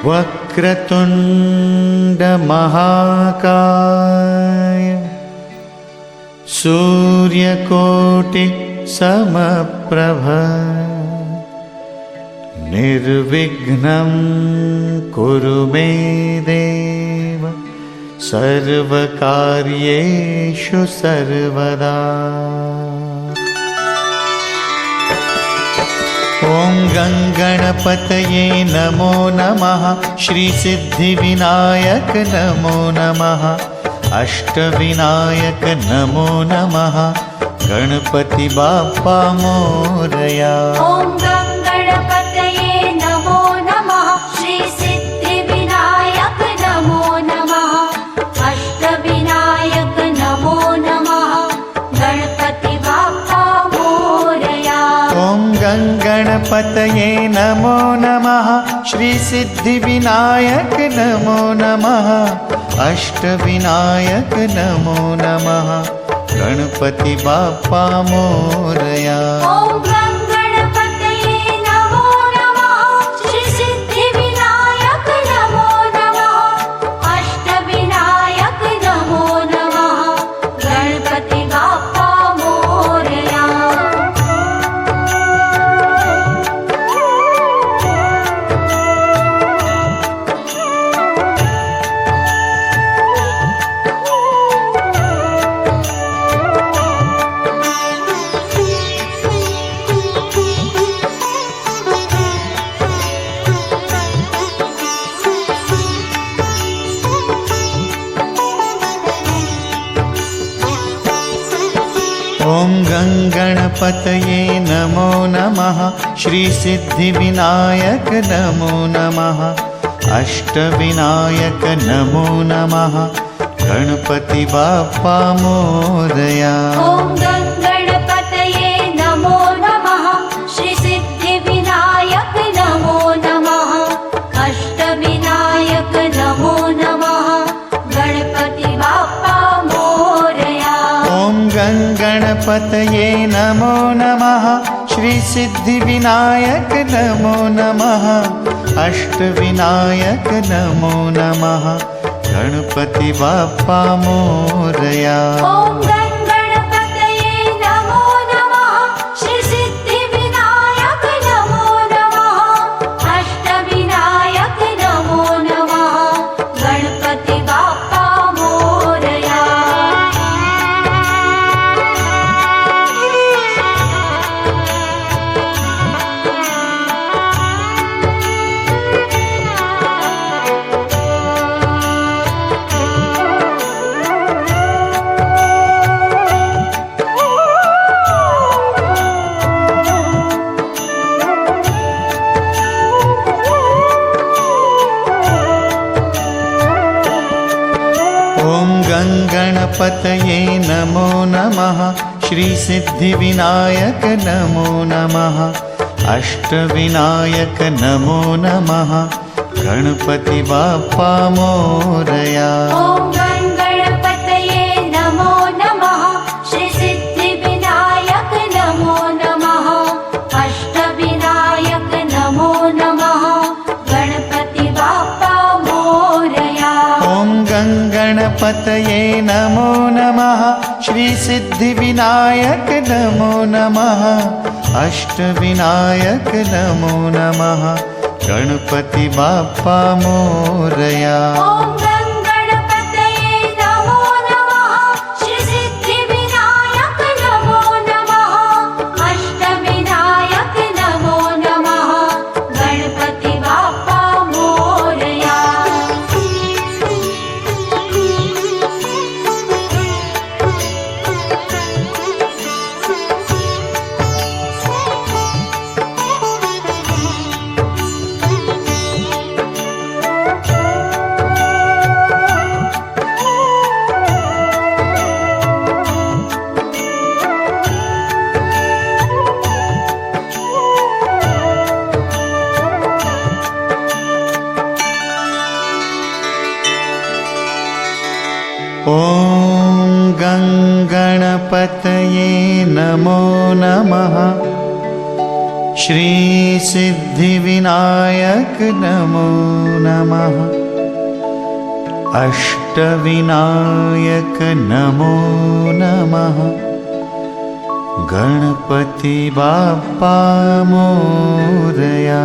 वक्रतुण्ड महाकाय सूर्यकोटि समप्रभ निर्विघ्नं कुरु मे देव सर्वकार्येषु सर्वदा। ॐ गङ्गणपतये नमो नमः। श्रीसिद्धिविनायक नमो नमः। अष्टविनायक नमो नमः। गणपति बाप्पा मोरया। ॐ गङ्गणपतये नमो नमः। श्रीसिद्धिविनायक नमो नमः। अष्टविनायक नमो नमः। गणपति बाप्पा मोरया। ॐ गङ्गणपतये नमो नमः। श्रीसिद्धिविनायक नमो नमः। अष्टविनायक नमो नमः। गणपति बाप्पा मोरया। ॐ गङ्गणपतये नमो नमः। श्रीसिद्धिविनायक नमो नमः। अष्टविनायक नमो नमः। गणपति बाप्पा मोरया। ॐ गङ्गणपतये नमो नमः। श्रीसिद्धिविनायक नमो नमः। अष्टविनायक नमो नमः। गणपति बाप्पा मोरया। ॐ गङ्गणपतये नमो नमः। श्रीसिद्धिविनायक नमो नमः। अष्टविनायक नमो नमः। गणपति बाप्पा मोरया। ॐ गङ्गणपतये नमो नमः। श्रीसिद्धिविनायक नमो नमः। अष्टविनायक नमो नमः। गणपति बाप्पा मोरया। ॐ गङ्गणपतये नमो नमः। श्रीसिद्धिविनायक नमो नमः। अष्टविनायक नमो नमः। गणपति बाप्पा मोरया। ॐ गङ्गणपतये नमो नमः। श्रीसिद्धिविनायक नमो नमः। अष्टविनायक नमो नमः। गणपति बाप्पा मोरया। ॐ गङ्गणपतये नमो नमः। श्रीसिद्धिविनायक नमो नमः। अष्टविनायक नमो नमः। गणपति बाप्पा मोरया। ॐ गङ्गणपतये नमो नमः। श्रीसिद्धिविनायक नमो नमः। अष्टविनायक नमो नमः। गणपति बाप्पा मोरया। ॐ गङ्गणपतये नमो नमः। श्रीसिद्धिविनायक नमो नमः। अष्टविनायक नमो नमः। गणपति बाप्पा मोरया। ॐ गङ्गणपतये नमो नमः। श्रीसिद्धिविनायक नमो नमः। अष्टविनायक नमो नमः। गणपति बाप्पा मोरया।